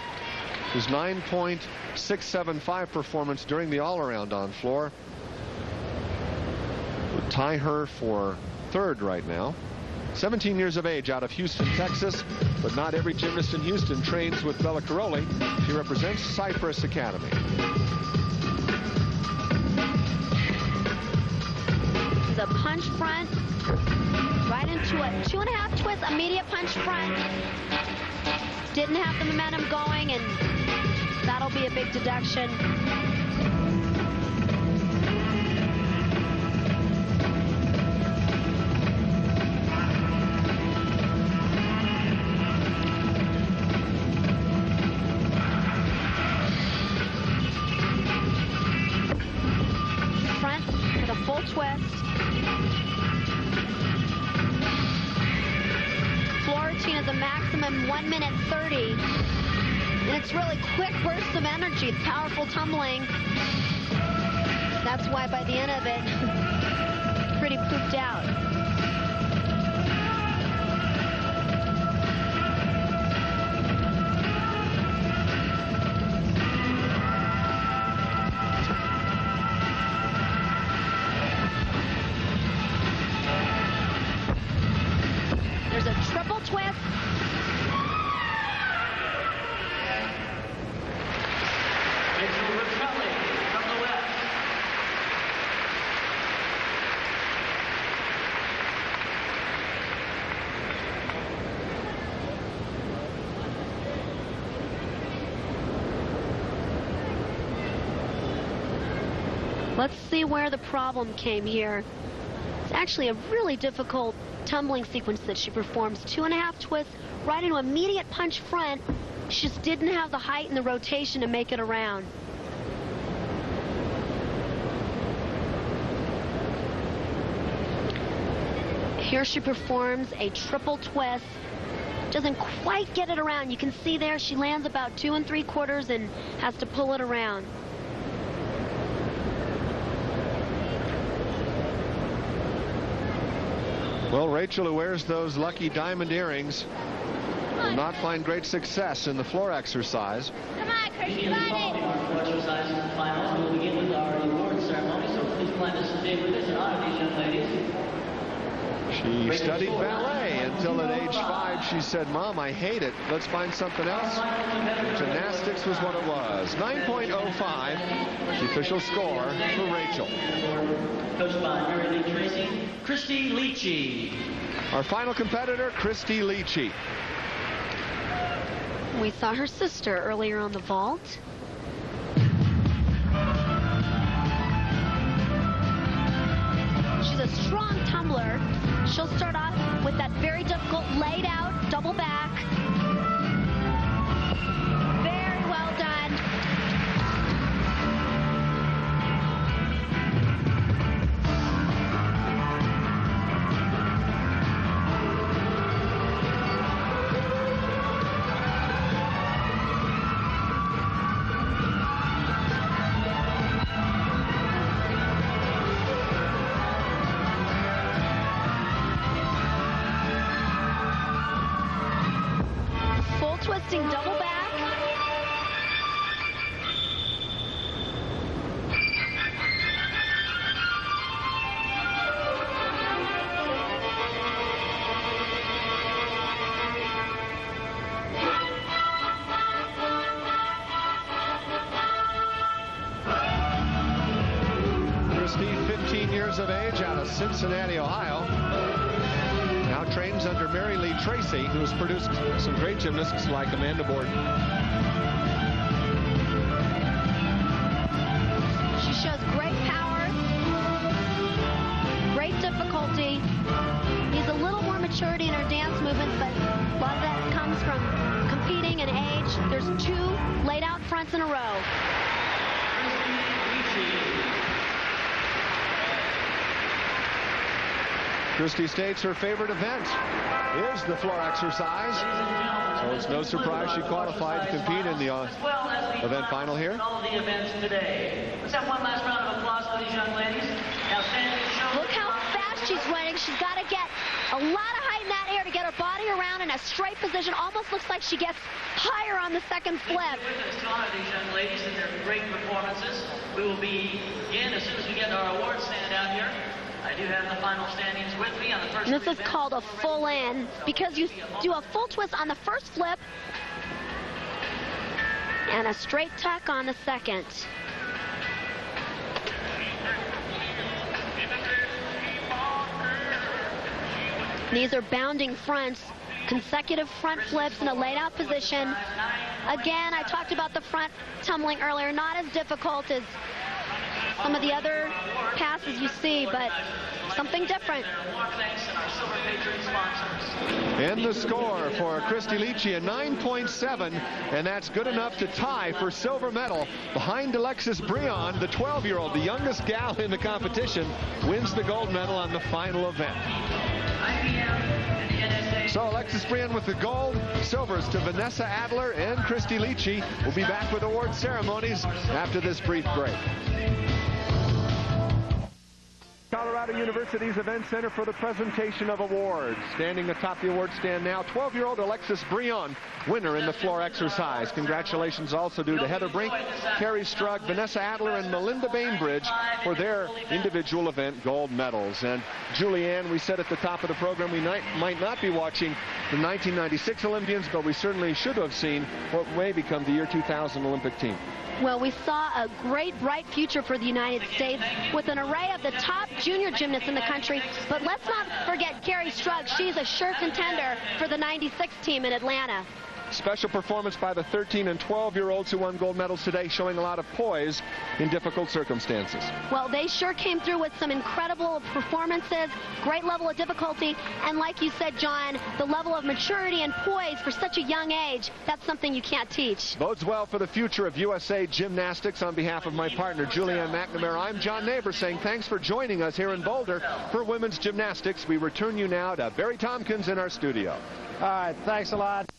whose 9.675 performance during the all-around on floor would tie her for 3rd right now. 17 years of age, out of Houston, Texas, but not every gymnast in Houston trains with Bella Caroli. She represents Cypress Academy. It's a punch front, right into a 2.5 twist, immediate punch front. didn't have the momentum going, and that'll be a big deduction. Front with a full twist. Floor routine is a maximum 1 minute 30. And it's really quick bursts of energy. It's powerful tumbling. That's why by the end of it, pretty pooped out. There's a triple twist. From the west. Let's see where the problem came here. It's actually a really difficult tumbling sequence that she performs. 2.5 twists right into immediate punch front. She just didn't have the height and the rotation to make it around. Here she performs a triple twist. Doesn't quite get it around. You can see there she lands about 2 3/4 and has to pull it around. Well, Rachel, who wears those lucky diamond earrings, will not find great success in the floor exercise. Come on, Chris, you got it. Our exercise finals. We'll begin with our award ceremony, so please plan to stay with us and honor these young ladies. She studied ballet until at age 5 she said, "Mom, I hate it. Let's find something else." Gymnastics was what it was. 9.05, the official score for Rachel. Coached by Mary Lee Tracy, Christy Leachy. Our final competitor, Christy Leachy. We saw her sister earlier on the vault. She's a strong tumbler. She'll start off with that very difficult laid out double back. Very well done. Twisting double back. Christy, 15 years of age, out of Cincinnati, Ohio. Now trains under Mary Lee Tracy, who's produced some great gymnasts like Amanda Borden. She shows great power, great difficulty. Needs a little more maturity in her dance movements, but a lot of that comes from competing and age. There's 2 laid out fronts in a row. Christy states her favorite event is the floor exercise, so it's no surprise she qualified to compete in the event final here. All of the events today. Let's have one last round of applause for these young ladies. Now standing show. Look how fast she's running. She's got to get a lot of height in that air to get her body around in a straight position. Almost looks like she gets higher on the second flip. With us to honor these young ladies and their great performances. We will begin as soon as we get our award stand out here. I do have the final standings with me on the first. This is called a full in because you do a full twist on the first flip and a straight tuck on the second. These are bounding fronts consecutive front flips in a laid out position. Again, I talked about the front tumbling earlier, not as difficult as some of the other passes you see, but something different. And the score for Christy Leachy, a 9.7, and that's good enough to tie for silver medal behind Alexis Breon, the 12-year-old, the youngest gal in the competition, wins the gold medal on the final event. So Alexis Breon with the gold, silvers to Vanessa Adler and Christy Leachy. We'll be back with award ceremonies after this brief break. Colorado University's Event Center for the presentation of awards. Standing atop the award stand now, 12-year-old Alexis Breon, winner in the floor exercise. Congratulations also due to Heather Brink, Carrie Strug, Vanessa Adler, and Melinda Bainbridge for their individual event gold medals. And Julianne, we said at the top of the program we might not be watching the 1996 Olympians, but we certainly should have seen what may become the year 2000 Olympic team. Well, we saw a great, bright future for the United States with an array of the top junior gymnasts in the country. But let's not forget Carrie Strug. She's a sure contender for the 96 team in Atlanta. Special performance by the 13 and 12-year-olds who won gold medals today, showing a lot of poise in difficult circumstances. Well, they sure came through with some incredible performances, great level of difficulty, and like you said, John, the level of maturity and poise for such a young age, that's something you can't teach. Bodes well for the future of USA Gymnastics. On behalf of my partner, Julianne McNamara, I'm John Neighbor saying thanks for joining us here in Boulder for women's gymnastics. We return you now to Barry Tompkins in our studio. All right, thanks a lot.